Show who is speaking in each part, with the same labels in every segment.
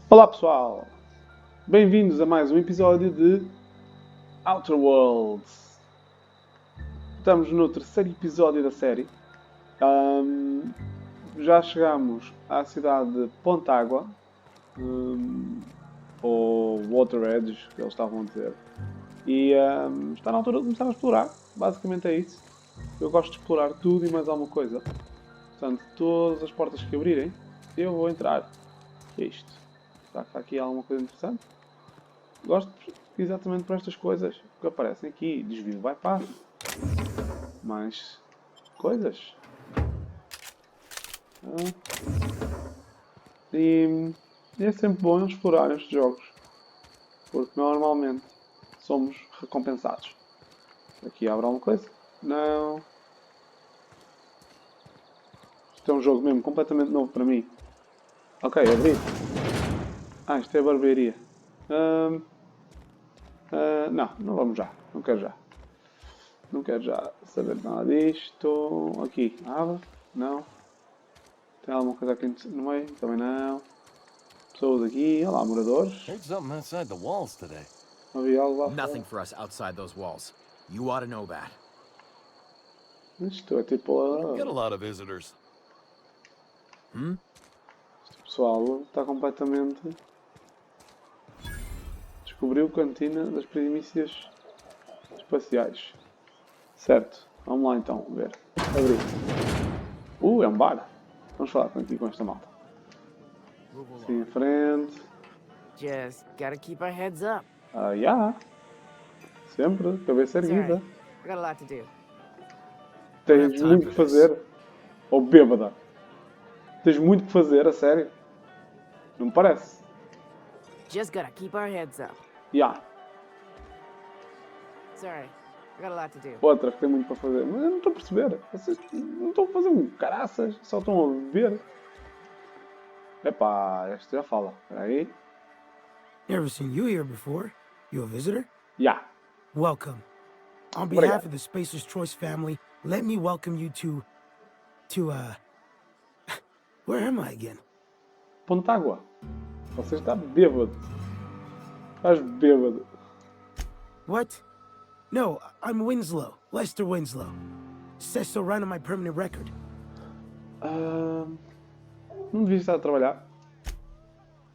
Speaker 1: Olá pessoal, bem-vindos a mais um episódio de Outer Worlds. Estamos no terceiro episódio da série. Já chegamos à cidade de Pontágua, ou Water Edge, que eles estavam a dizer. E está na altura de começar a explorar, basicamente é isso. Eu gosto de explorar tudo e mais alguma coisa. Portanto, todas as portas que abrirem, eu vou entrar. Que é isto? Será que está aqui alguma coisa interessante? Gosto exatamente por estas coisas que aparecem aqui. Desvio bypass. Mais coisas. E é sempre bom explorar estes jogos. Porque normalmente somos recompensados. Aqui abre alguma coisa? Não. Isto é um jogo mesmo completamente novo para mim. Ok, abri. Isto é a barbearia. Não vamos já. Não quero já. Não quero já saber nada disto. Aqui, abre? Não. Tem alguma coisa aqui no meio? Também não. Pessoas aqui. Olá, moradores.
Speaker 2: Heard something outside the walls today.
Speaker 1: Havia algo lá
Speaker 3: Nothing
Speaker 1: fora.
Speaker 3: for us outside those walls. You ought to know that.
Speaker 1: Isto é tipo...
Speaker 2: Get a lot of visitors.
Speaker 1: Este pessoal está completamente... Descobriu cantina das primícias espaciais. Certo. Vamos lá então, ver. Abrir. É um bar. Vamos falar aqui com esta malta. Assim em frente.
Speaker 4: Just gotta keep our heads up.
Speaker 1: Sempre. Cabeça
Speaker 4: Sorry,
Speaker 1: erguida.
Speaker 4: I got a lot to do.
Speaker 1: Tens muito que fazer. Ou bêbada. Tens muito que fazer, a sério. Não me parece.
Speaker 4: Just gotta keep our heads up. Sorry, I got a lot to do.
Speaker 1: Outra que tem muito para fazer. Mas eu não estou a perceber. Vocês não estão a fazer um caraças. Só estão a beber. Epá, este já fala. Espera aí.
Speaker 5: Never seen you here before. You a visitor? Welcome. On behalf of the Spacer's Choice family, let me welcome you to where am I again?
Speaker 1: Pontágua. Você está bêbado. Estás bêbado.
Speaker 5: What? No, I'm Winslow. Lester Winslow. Says so right on my permanent record.
Speaker 1: Não devia estar a trabalhar.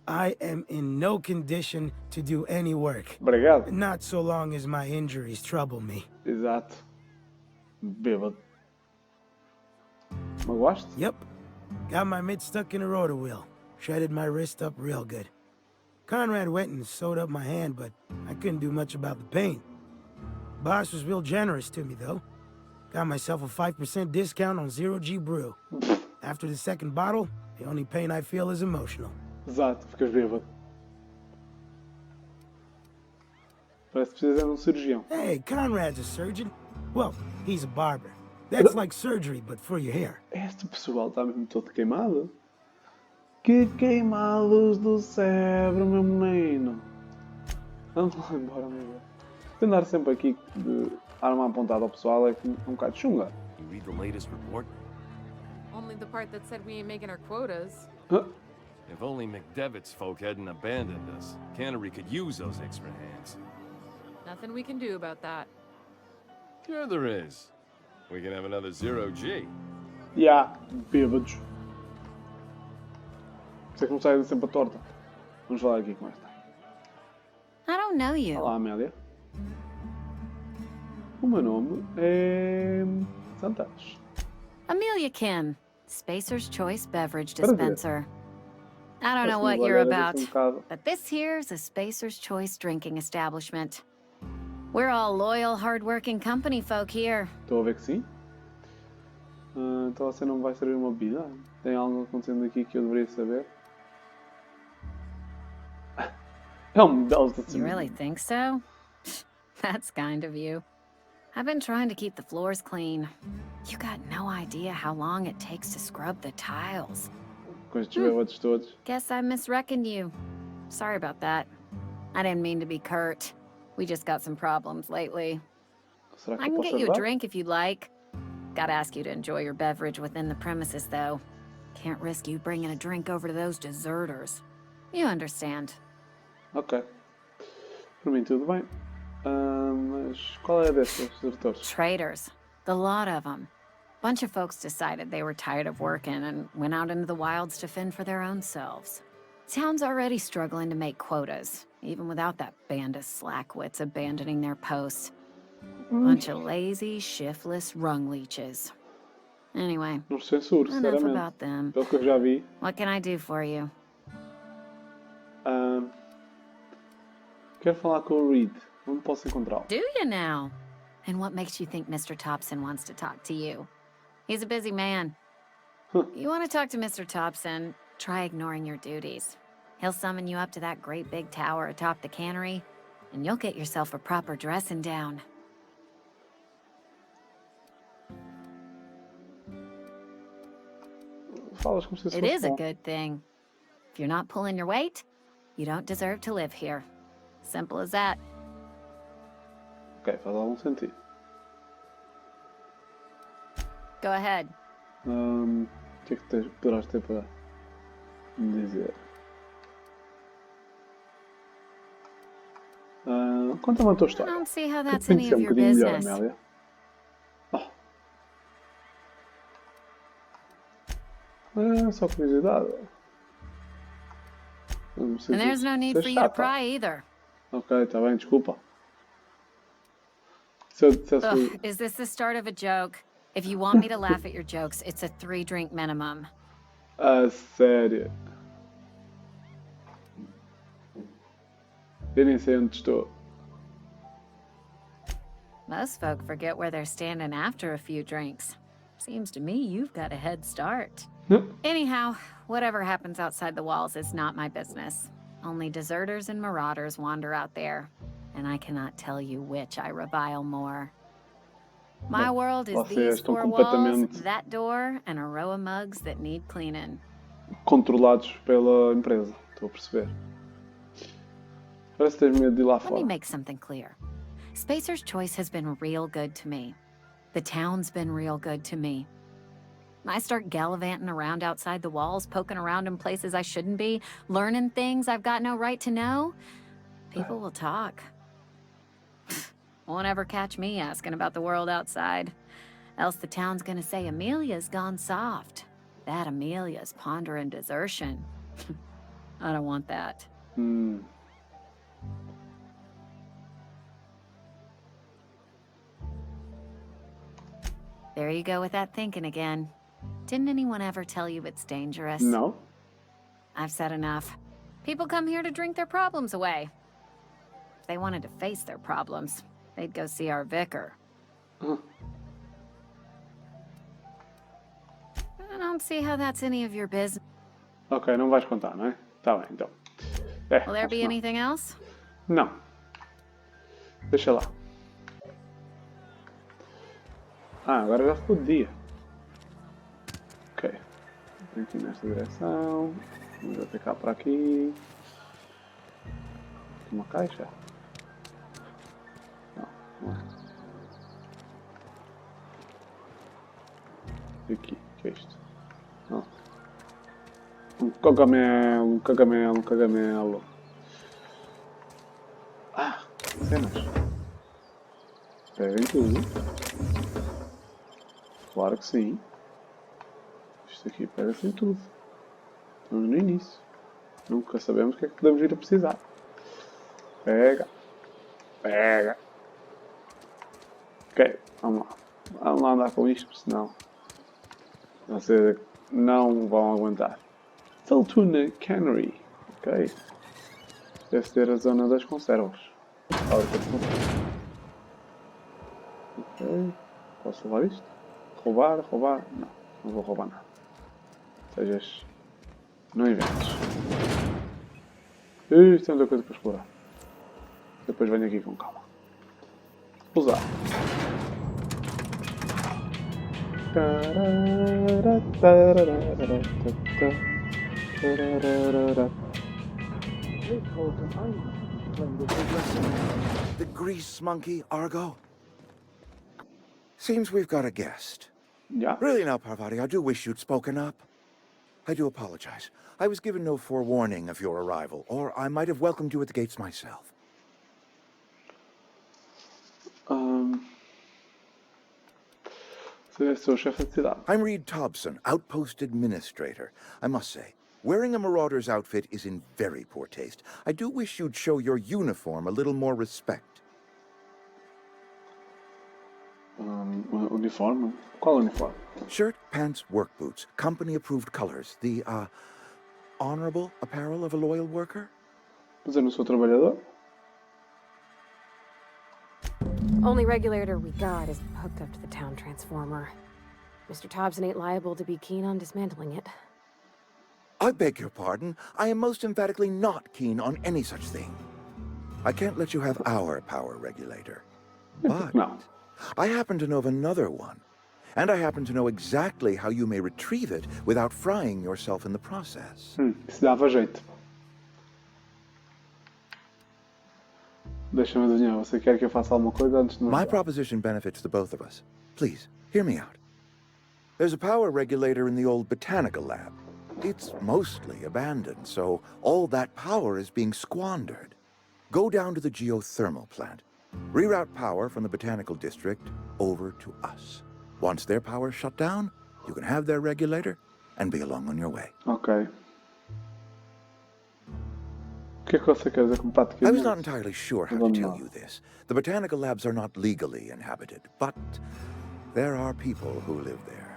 Speaker 5: I am in no condition to do any work.
Speaker 1: Obrigado.
Speaker 5: Not so long as my injuries trouble me.
Speaker 1: Exato. Bêbado. Magoaste?
Speaker 5: Yep. Got my mid stuck in a rotor wheel. Shredded my wrist up real good. Conrad went and sewed up my hand, but I couldn't do much about the pain. Boss was real generous to me, though. Got myself a 5% discount on Zero G Brew. After the second bottle, the only pain I feel is emotional.
Speaker 1: Exato, ficas bêbado. Parece que precisas de um cirurgião.
Speaker 5: Hey, Conrad's a surgeon. Well, he's a barber. That's like surgery, but for your hair.
Speaker 1: Este pessoal está mesmo todo queimado. Que queimados do cérebro, meu menino. Vamos lá embora, amigo. Andar sempre aqui de arma apontada ao pessoal é um bocado chunga.
Speaker 2: You read the latest report?
Speaker 6: Only the part that said we ain't making our quotas.
Speaker 2: If only McDevitt's folk hadn't abandoned us. Cannery could use those extra hands.
Speaker 6: Nothing we can do about that.
Speaker 2: Sure there is. We can have another Zero G.
Speaker 1: Bêbados. Você que não sai sempre a torta. Vamos falar aqui com esta.
Speaker 7: I don't know you.
Speaker 1: Olá, Amélia. O meu nome é... Santos.
Speaker 7: Amelia Kim, Spacer's Choice Beverage
Speaker 1: Prazer.
Speaker 7: Dispenser. I don't know
Speaker 1: Parece-me
Speaker 7: what you're
Speaker 1: olhar
Speaker 7: about,
Speaker 1: assim bocado.
Speaker 7: but this here's a Spacer's Choice drinking establishment. We're all loyal, hard-working company folk here.
Speaker 1: Estou a ver que sim. Então você não vai servir uma bebida? Tem algo acontecendo aqui que eu deveria saber? É um belo de
Speaker 7: You really think so? That's kind of you. I've been trying to keep the floors clean. You got no idea how long it takes to scrub the tiles.
Speaker 1: Com estes bêbados todos.
Speaker 7: Guess I misreckoned you. Sorry about that. I didn't mean to be curt. We just got some problems lately.
Speaker 1: Será que
Speaker 7: I
Speaker 1: eu
Speaker 7: can
Speaker 1: posso
Speaker 7: get you a
Speaker 1: ajudar?
Speaker 7: drink if you'd like. Gotta ask you to enjoy your beverage within the premises, though. Can't risk you bringing a drink over to those deserters. You understand.
Speaker 1: Ok. Por mim tudo bem. Mas qual é desses desertores?
Speaker 7: Traitors. The lot of them. Bunch of folks decided they were tired of working and went out into the wilds to fend for their own selves. Town's already struggling to make quotas, even without that band of slackwits abandoning their posts. Bunch of lazy, shiftless rung leeches. Anyway,
Speaker 1: Não censuro,
Speaker 7: enough
Speaker 1: sinceramente.
Speaker 7: about them.
Speaker 1: Pelo que eu já vi.
Speaker 7: What can I do for you?
Speaker 1: Quero falar com o Reed. Onde posso encontrá-lo?
Speaker 7: Do you now? And what makes you think Mr. Thompson wants to talk to you? He's a busy man. You want to talk to Mr. Thompson, try ignoring your duties. He'll summon you up to that great big tower atop the cannery, and you'll get yourself a proper dressing down.
Speaker 1: Falas como se isso
Speaker 7: It
Speaker 1: fosse
Speaker 7: is a
Speaker 1: bom.
Speaker 7: good thing. If you're not pulling your weight, you don't deserve to live here. Simple as that.
Speaker 1: Ok, faz algum sentido.
Speaker 7: Go ahead.
Speaker 1: O que é que poderás ter para me dizer? Conta-me a tua
Speaker 7: I
Speaker 1: história.
Speaker 7: don't see how
Speaker 1: Quero
Speaker 7: that's any
Speaker 1: conhecer
Speaker 7: of your
Speaker 1: bocadinho melhor,
Speaker 7: business.
Speaker 1: Amélia. Só curiosidade. Não sei
Speaker 7: And there's no need
Speaker 1: ser
Speaker 7: for you to
Speaker 1: chata.
Speaker 7: pry either.
Speaker 1: Ok, está bem, desculpa. Se eu dissesse...
Speaker 7: Ugh, is this the start of a joke? If you want me to laugh at your jokes, it's a 3-drink minimum.
Speaker 1: A sério. Eu nem sei onde estou.
Speaker 7: Most folk forget where they're standing after a few drinks. Seems to me you've got a head start. Anyhow, whatever happens outside the walls is not my business. Only deserters and marauders wander out there, and I cannot tell you which I revile more. My world is
Speaker 1: vocês
Speaker 7: these
Speaker 1: estão
Speaker 7: 4 walls,
Speaker 1: completamente-
Speaker 7: that door, and a row of mugs that need cleaning.
Speaker 1: Controlados pela empresa. Estou a perceber. Parece que tens medo de ir lá
Speaker 7: Let me
Speaker 1: fora.
Speaker 7: make something clear. Spacer's Choice has been real good to me. The town's been real good to me. I start gallivanting around outside the walls, poking around in places I shouldn't be, learning things I've got no right to know. People will talk. Won't ever catch me asking about the world outside. Else the town's gonna say Amelia's gone soft. That Amelia's pondering desertion. I don't want that. There you go with that thinking again. Didn't anyone ever tell you it's dangerous?
Speaker 1: Não?
Speaker 7: I've said enough. People come here to drink their problems away. If they wanted to face their problems, they'd go see our vicar. I don't see how that's any of your business.
Speaker 1: Ok, não vais contar, não é? Está bem, então.
Speaker 7: Will there
Speaker 1: acho
Speaker 7: be
Speaker 1: que não.
Speaker 7: anything else?
Speaker 1: Não. Deixa lá. Agora já ficou de dia. Ok. Vou aqui nesta direção. Vamos até cá para aqui. Uma caixa? Não, não é. E aqui, o que é isto? Não. Um cagamelo, um cagamelo, um cagamelo. Cenas. Pegam tudo. Claro que sim. Isto aqui pega-se em tudo. Estamos no início. Nunca sabemos o que é que podemos vir a precisar. Pega. Pega. Ok, vamos lá. Vamos lá andar com isto, senão vocês não vão aguentar. Saltuna Cannery. Ok. Deve ser a zona das conservas. Fábrica de conservas. Ok. Posso levar isto? Roubar? Roubar? Não. Não vou roubar nada. Sejas... Não inventes. Isto é muita coisa para explorar. Depois venho aqui com calma. Usar.
Speaker 8: The grease monkey, Argo? Seems we've got a guest.
Speaker 1: Yeah.
Speaker 8: Really now, Parvati, I do wish you'd spoken up. I do apologize. I was given no forewarning of your arrival, or I might have welcomed you at the gates myself.
Speaker 1: Você é seu chefe de cidade.
Speaker 8: I'm Reed Thompson, Outpost Administrator. I must say, wearing a marauder's outfit is in very poor taste. I do wish you'd show your uniform a little more respect.
Speaker 1: Uniforme? Qual uniforme?
Speaker 8: Shirt, pants, work boots, company-approved colors. The, honorable apparel of a loyal worker?
Speaker 1: Mas eu não sou trabalhador?
Speaker 9: Only regulator we got is hooked up to the town transformer. Mr. Thompson ain't liable to be keen on dismantling it.
Speaker 8: I beg your pardon. I am most emphatically not keen on any such thing. I can't let you have our power regulator. But
Speaker 1: No.
Speaker 8: I happen to know of another one. And I happen to know exactly how you may retrieve it without frying yourself in the process.
Speaker 1: Isso dava jeito. Deixa-me adivinhar, você quer que eu faça alguma coisa antes de
Speaker 8: My proposition benefits the both of us. Please, hear me out. There's a power regulator in the old botanical lab. It's mostly abandoned, so all that power is being squandered. Go down to the geothermal plant. Reroute power from the botanical district over to us. Once their power's shut down, you can have their regulator and be along on your way.
Speaker 1: Ok. O que é que você quer dizer com praticamente?
Speaker 8: I was not entirely sure how to tell you this. The botanical labs are not legally inhabited, but there are people who live there.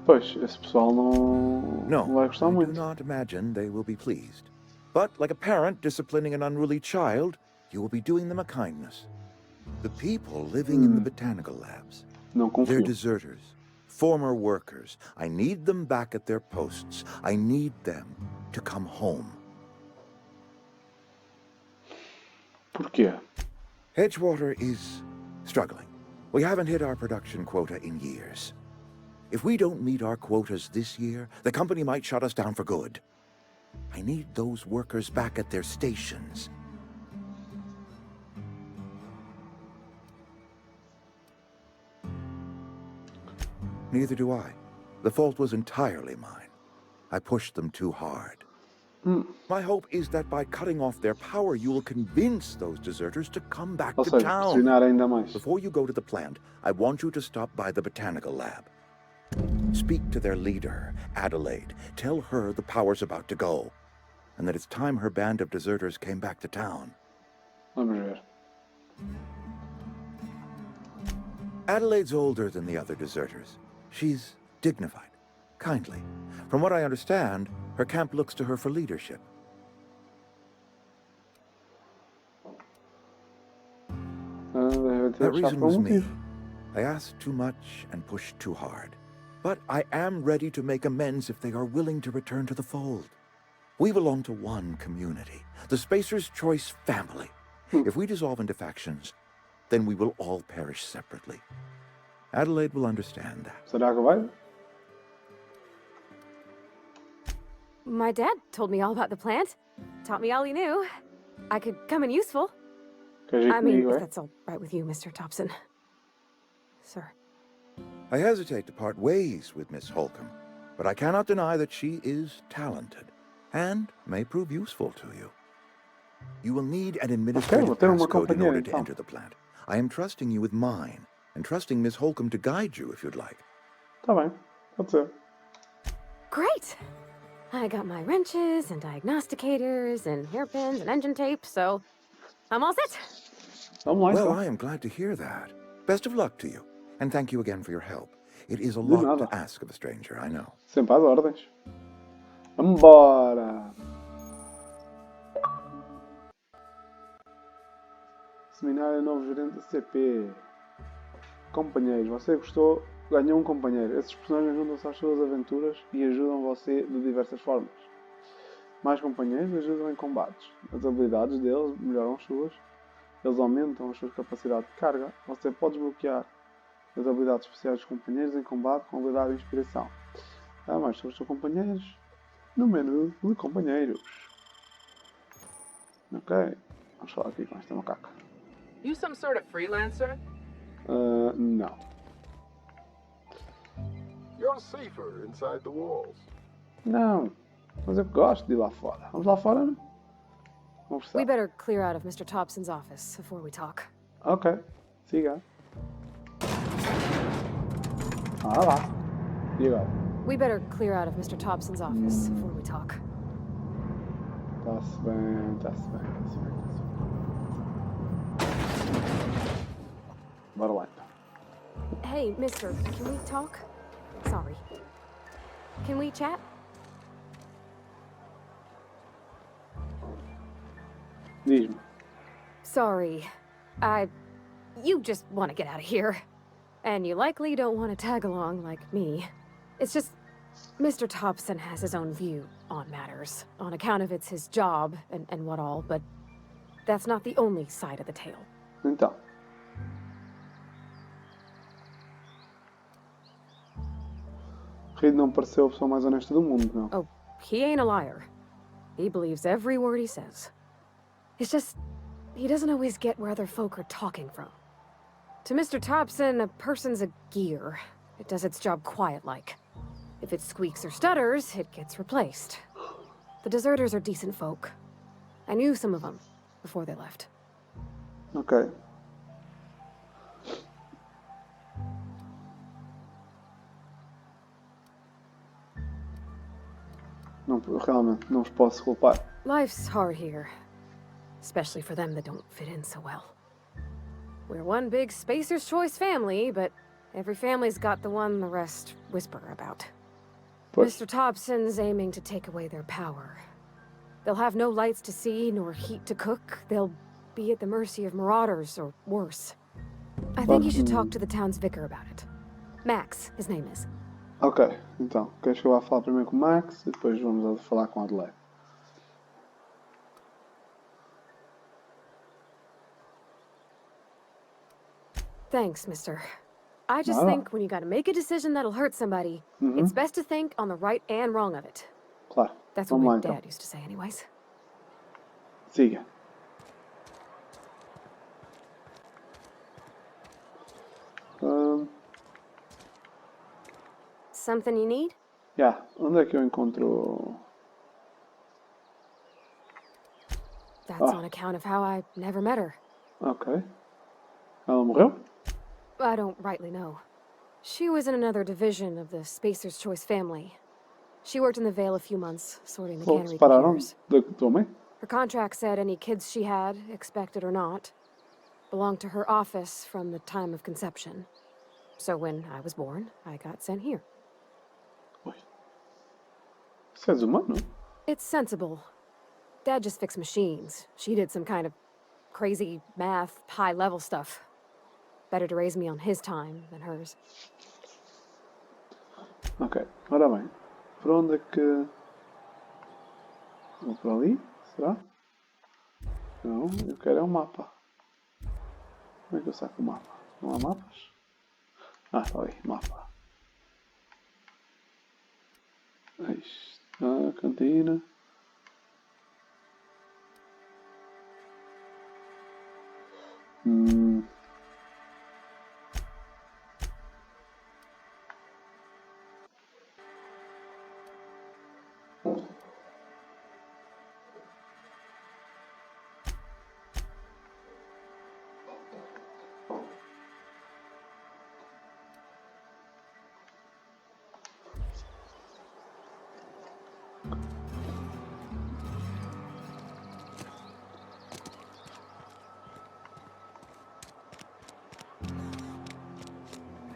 Speaker 1: Pois, esse pessoal não vai gostar
Speaker 8: I do
Speaker 1: muito.
Speaker 8: not imagine they will be pleased. But like a parent disciplining an unruly child, you will be doing them a kindness. The people living in the botanical labs,
Speaker 1: Não
Speaker 8: they're
Speaker 1: confio.
Speaker 8: deserters, former workers. I need them back at their posts. I need them to come home.
Speaker 1: Por quê?
Speaker 8: Edgewater is struggling. We haven't hit our production quota in years. If we don't meet our quotas this year, the company might shut us down for good. I need those workers back at their stations. Neither do I. The fault was entirely mine. I pushed them too hard. My hope is that by cutting off their power, you will convince those deserters to come back
Speaker 1: Ou
Speaker 8: to
Speaker 1: seja,
Speaker 8: town.
Speaker 1: pressionar ainda mais.
Speaker 8: Before you go to the plant, I want you to stop by the botanical lab. Speak to their leader, Adelaide. Tell her the power's about to go, and that it's time her band of deserters came back to town.
Speaker 1: Vamos ver.
Speaker 8: Adelaide's older than the other deserters. She's dignified, kindly. From what I understand, her camp looks to her for leadership.
Speaker 1: Deve ter
Speaker 8: That
Speaker 1: achado
Speaker 8: reason
Speaker 1: por
Speaker 8: was
Speaker 1: um
Speaker 8: me.
Speaker 1: motivo.
Speaker 8: I asked too much and pushed too hard. But I am ready to make amends if they are willing to return to the fold. We belong to one community, the Spacer's Choice family. If we dissolve into factions, then we will all perish separately. Adelaide will understand that.
Speaker 1: Será que vai?
Speaker 9: My dad told me all about the plant. Taught me all he knew. I could come in useful.
Speaker 1: Queres ir
Speaker 9: I mean,
Speaker 1: comigo,
Speaker 9: if
Speaker 1: é?
Speaker 9: that's all right with you, Mr. Thompson. Sir.
Speaker 8: I hesitate to part ways with Miss Holcomb, but I cannot deny that she is talented and may prove useful to you. You will need an administrative
Speaker 1: vou ter uma
Speaker 8: passcode in
Speaker 1: companheira,
Speaker 8: order to
Speaker 1: então.
Speaker 8: enter the plant. I am trusting you with mine, and trusting Miss Holcomb to guide you if you'd like.
Speaker 1: Tá bem, pode ser.
Speaker 9: Great! I got my wrenches and diagnosticators and hairpins and engine tape, so I'm all set.
Speaker 1: Vamos lá,
Speaker 8: Well,
Speaker 1: então.
Speaker 8: I am glad to hear that. Best of luck to you, and thank you again for your help. It is a
Speaker 1: De
Speaker 8: lot
Speaker 1: nada.
Speaker 8: to ask of a stranger, I know.
Speaker 1: Sempre às ordens. Vambora! Seminário novo gerente da CP. Companheiros. Você gostou? Ganhou um companheiro. Esses personagens juntam-se às suas aventuras e ajudam você de diversas formas. Mais companheiros ajudam em combates. As habilidades deles melhoram as suas. Eles aumentam as suas capacidades de carga. Você pode desbloquear as habilidades especiais dos companheiros em combate com a habilidade de inspiração. Mais sobre os seus companheiros no menu de companheiros. Ok. Vamos falar aqui com esta macaca.
Speaker 10: You some sort of freelancer?
Speaker 1: Não.
Speaker 10: You're safer inside the walls.
Speaker 1: Não. Mas eu gosto de ir lá fora. Vamos lá fora, né? Vamos
Speaker 9: We
Speaker 1: conversar.
Speaker 9: better clear out of Mr. Thompson's office before we talk.
Speaker 1: Ok. Siga. Ah lá. E agora?
Speaker 9: We better clear out of Mr. Thompson's office before we talk.
Speaker 1: Está-se bem, está-se bem, está-se bem, está-se bem. Bora lá então.
Speaker 9: Hey, mister, can we talk? Sorry. Can we chat?
Speaker 1: Diz-me.
Speaker 9: Sorry. You just want to get out of here. And you likely don't want to tag along like me. It's just, Mr. Thompson has his own view on matters, on account of it's his job and what all, but that's not the only side of the tale.
Speaker 1: Então. Reed não pareceu a pessoa mais honesta do mundo, não.
Speaker 9: Oh, he ain't a liar. He believes every word he says. It's just, he doesn't always get where other folk are talking from. To Mr. Thompson, a person's a gear. It does its job quiet-like. If it squeaks or stutters, it gets replaced. The deserters are decent folk. I knew some of them before they left.
Speaker 1: Ok. Não, realmente, não os posso culpar.
Speaker 9: Life's hard here. Especially for them that don't fit in so well. We're one big Spacer's Choice family, but every family's got the one the rest whisper about.
Speaker 1: Pois.
Speaker 9: Mr. Thompson's aiming to take away their power. They'll have no lights to see, nor heat to cook. They'll be at the mercy of marauders, or worse. I think you should talk to the town's vicar about it. Max, his name is.
Speaker 1: Ok, então, queres que eu vá falar primeiro com o Max e depois vamos falar com a Adelaide?
Speaker 9: Thanks, mister. I just
Speaker 1: Nada.
Speaker 9: think when you gotta make a decision that'll hurt somebody, it's best to think on the right and wrong of it.
Speaker 1: Claro.
Speaker 9: That's what
Speaker 1: Vamos lá
Speaker 9: my
Speaker 1: então.
Speaker 9: dad used to say anyways.
Speaker 1: Siga.
Speaker 9: Something you need?
Speaker 1: Yeah. Onde é que eu encontro...
Speaker 9: That's
Speaker 1: Ah.
Speaker 9: on account of how I never met her.
Speaker 1: Ok. Ela morreu?
Speaker 9: I don't rightly know. She was in another division of the Spacer's Choice family. She worked in the Vale a few months, sorting the cannery
Speaker 1: Separaram
Speaker 9: computers.
Speaker 1: da tua mãe?
Speaker 9: Her contract said any kids she had, expected or not, belonged to her office from the time of conception. So when I was born, I got sent here.
Speaker 1: Oi. Isso és humano?
Speaker 9: It's sensible. Dad just fixed machines. She did some kind of crazy math, high-level stuff. Better to raise me on his time than hers.
Speaker 1: Ok. Ora bem. Por onde é que... Vou por ali? Será? Não, eu quero é um mapa. Como é que eu saco o mapa? Não há mapas? Ah, está aí, mapa. Aí está, cantina.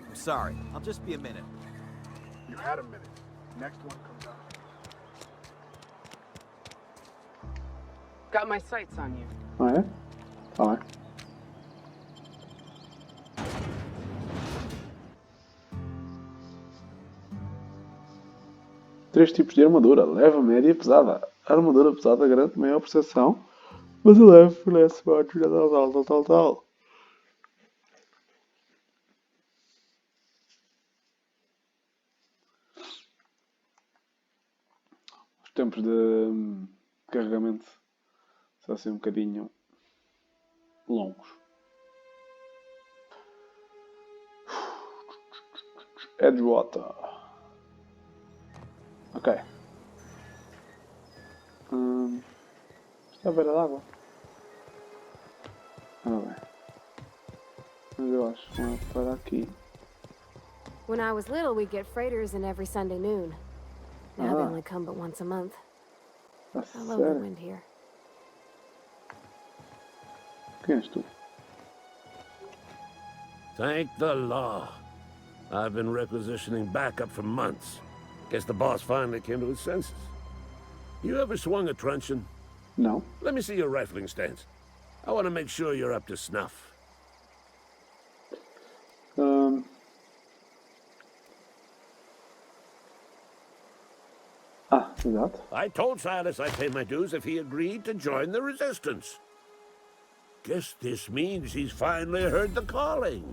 Speaker 3: I'm sorry. I'll just be a minute.
Speaker 10: You had a minute. Next one comes out.
Speaker 4: Got my sights on you.
Speaker 1: Ah, é? Tá bem. Três tipos de armadura: leve, média e pesada. A armadura pesada garante maior percepção, mas a leve fornece forte, tal. Os tempos de carregamento são assim um bocadinho longos. Edgewater. Ok. Isto é a beira d'água. Bem. Mas eu acho que não é para aqui.
Speaker 9: When I was little, we'd get freighters in every Sunday noon. Now they
Speaker 1: Ah.
Speaker 9: only come but once a month.
Speaker 1: A
Speaker 9: I love the
Speaker 1: sério?
Speaker 9: wind here.
Speaker 1: Quem és tu?
Speaker 11: Thank the law. I've been requisitioning backup for months. Guess the boss finally came to his senses. You ever swung a truncheon?
Speaker 1: Não.
Speaker 11: Let me see your rifling stance. I want to make sure you're up to snuff.
Speaker 1: Exato.
Speaker 11: I told Silas I'd pay my dues if he agreed to join the resistance. Guess this means he's finally heard the calling.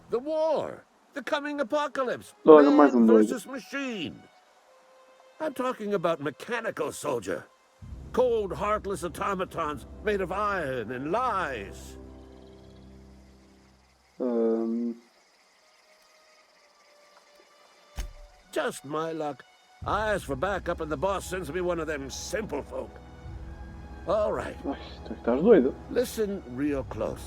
Speaker 11: The war. The coming apocalypse.
Speaker 1: Olha, mais
Speaker 11: Man
Speaker 1: doido.
Speaker 11: versus machine. I'm talking about mechanical soldier. Cold, heartless automatons made of iron and lies. Just my luck. I ask for backup and the boss sends me one of them simple folk. All right.
Speaker 1: Ai, tu é que estás doido.
Speaker 11: Listen real close.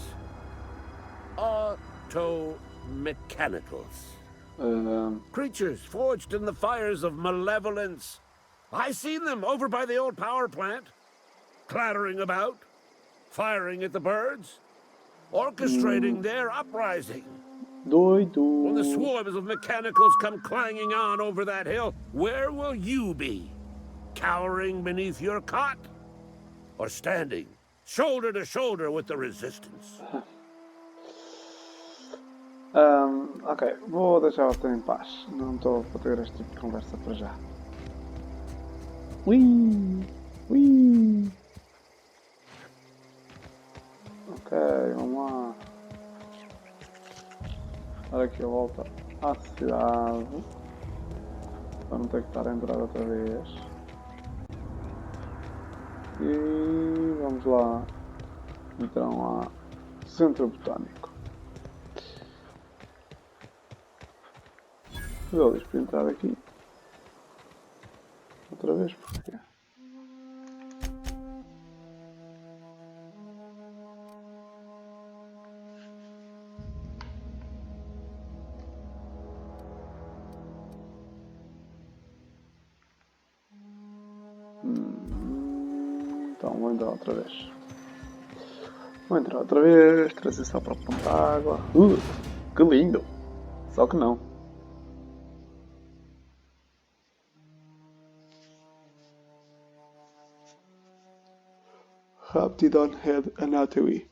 Speaker 11: Auto-mechanicals. Creatures forged in the fires of malevolence. I seen them over by the old power plant. Clattering about. Firing at the birds. Orchestrating their uprising.
Speaker 1: Doido.
Speaker 11: When the swarms of mechanicals come clanging on over that hill, where will you be? Cowering beneath your cot? Or standing, shoulder to shoulder with the resistance?
Speaker 1: Ok, vou deixar você em paz. Não estou para ter este tipo de conversa para já. Ui! Ui! Ok, vamos lá. Olha aqui a volta à cidade. Para não ter que estar a entrar outra vez. E vamos lá. Então ao Centro Botânico. Eu deixo para entrar aqui. Outra vez, porque... Então vou entrar outra vez. Vou entrar outra vez, trazer só para Pontágua. Que lindo! Só que não. Raptidon Head Anatomy.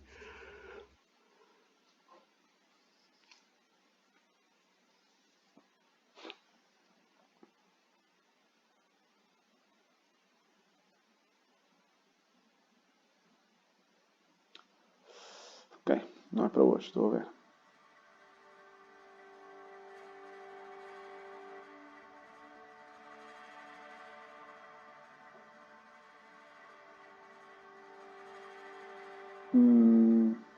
Speaker 1: Ok, não é para hoje, estou a ver.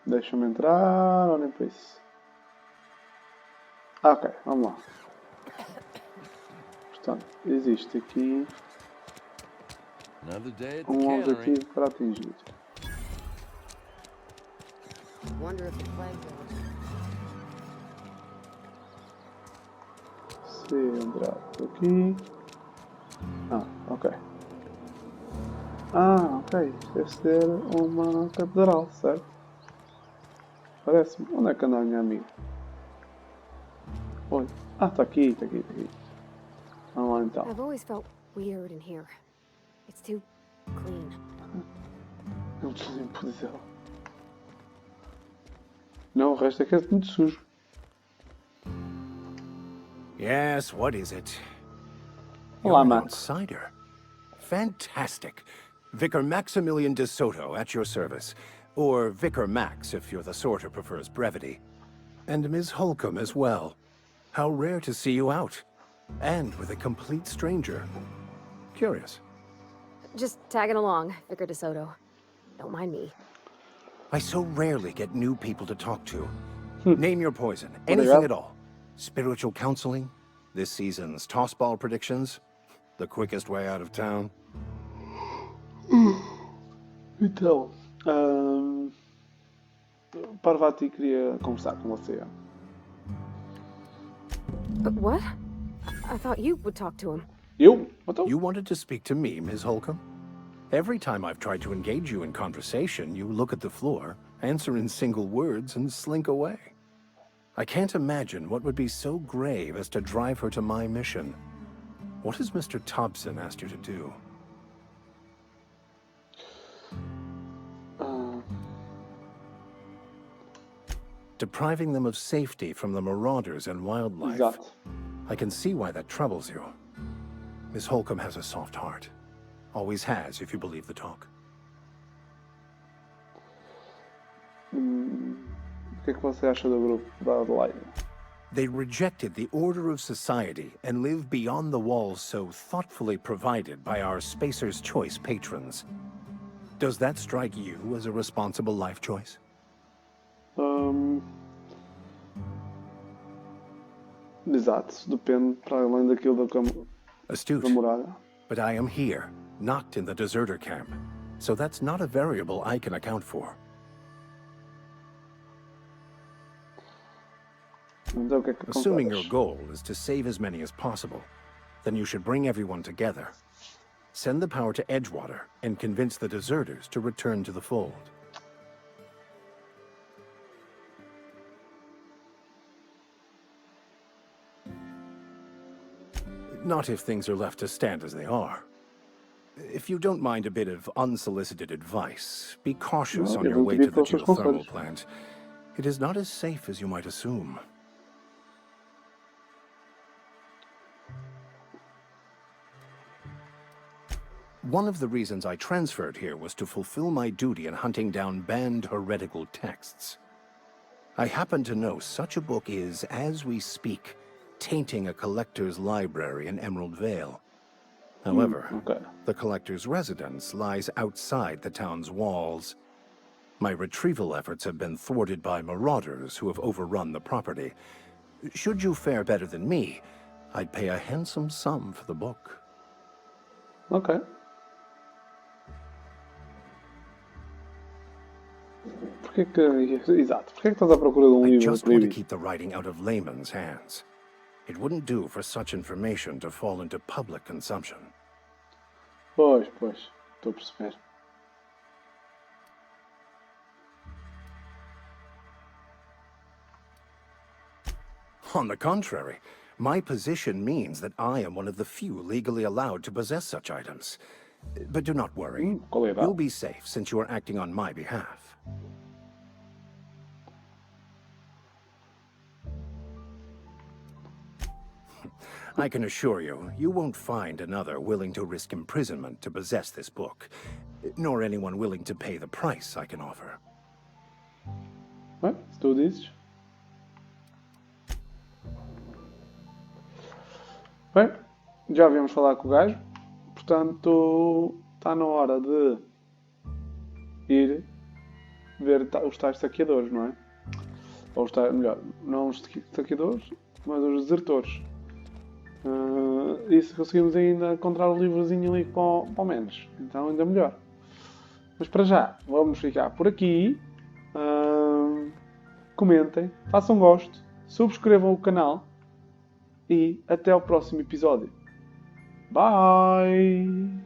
Speaker 1: Deixa-me entrar, olhem para isso. Ok, vamos lá. Portanto, existe aqui
Speaker 2: Another day at the
Speaker 1: um
Speaker 2: cannery.
Speaker 1: objetivo para atingir.
Speaker 9: Wonder if the flag goes.
Speaker 1: Se entrar por aqui. Ok. Ok. Isto deve ser uma catedral, certo? Parece-me. Onde é que anda a minha amiga? Olha. Está aqui, está aqui, está aqui. Vamos lá então.
Speaker 9: I've always felt weird in here. It's too clean.
Speaker 1: É um limpo dela. Não, o resto é que é muito sujo.
Speaker 12: Yes, what is it?
Speaker 1: Olá,
Speaker 12: You're an
Speaker 1: Max.
Speaker 12: outsider. Fantastic. Vicar Maximilian de Soto at your service. Or Vicar Max if you're the sort who prefers brevity. And Ms. Holcomb as well. How rare to see you out. And with a complete stranger. Curious.
Speaker 9: Just tagging along, Vicar DeSoto. Don't mind me.
Speaker 12: I so rarely get new people to talk to. Name your poison. Anything at all. Spiritual counseling? This season's tossball predictions? The quickest way out of town?
Speaker 1: Então, Parvati queria conversar com você.
Speaker 9: What? I thought you would talk to him.
Speaker 1: Eu? Então?
Speaker 12: You wanted to speak to me, Ms. Holcomb? Every time I've tried to engage you in conversation, you look at the floor, answer in single words, and slink away. I can't imagine what would be so grave as to drive her to my mission. What has Mr. Thompson asked you to do? Depriving them of safety from the marauders and wildlife.
Speaker 1: Exato.
Speaker 12: I can see why that troubles you. Miss Holcomb has a soft heart. Always has, if you believe the talk.
Speaker 1: O que é que você acha do grupo da Adelaide?
Speaker 12: They rejected the order of society and live beyond the walls so thoughtfully provided by our Spacer's Choice patrons. Does that strike you as a responsible life choice?
Speaker 1: Exato, depende para além daquilo da muralha.
Speaker 12: But I am here, not in the deserter camp, so that's not a variable I can account for.
Speaker 1: Então, o que é que
Speaker 12: Assuming your
Speaker 1: aconteces?
Speaker 12: goal is to save as many as possible, then you should bring everyone together. Send the power to Edgewater and convince the deserters to return to the fold. Not if things are left to stand as they are. If you don't mind a bit of unsolicited advice, be cautious on your way to the geothermal plant. It is not as safe as you might assume. One of the reasons I transferred here was to fulfill my duty in hunting down banned heretical texts. I happen to know such a book is, as we speak, tainting a collector's library in Emerald Vale. However, the collector's residence lies outside the town's walls. My retrieval efforts have been thwarted by marauders who have overrun the property. Should you fare better than me, I'd pay a handsome sum for the book.
Speaker 1: Ok. Exato. Porquê que estás à procura de
Speaker 12: I
Speaker 1: livro
Speaker 12: just want to
Speaker 1: proibido?
Speaker 12: keep the writing out of layman's hands. It wouldn't do for such information to fall into public consumption.
Speaker 1: Pois, estou a perceber.
Speaker 12: On the contrary, my position means that I am one of the few legally allowed to possess such items. But do not worry. You'll be safe since you are acting on my behalf. I can assure you, you won't find another willing to risk imprisonment to possess this book, nor anyone willing to pay the price I can offer.
Speaker 1: Bem, se tu dizes. Bem, já viemos falar com o gajo, portanto está na hora de ir ver os tais saqueadores, não é? Ou os tais, melhor, não os saqueadores, mas os desertores. E se conseguimos ainda encontrar o livrozinho ali para o menos, então ainda melhor. Mas para já, vamos ficar por aqui. Comentem, façam gosto, subscrevam o canal e até ao próximo episódio. Bye!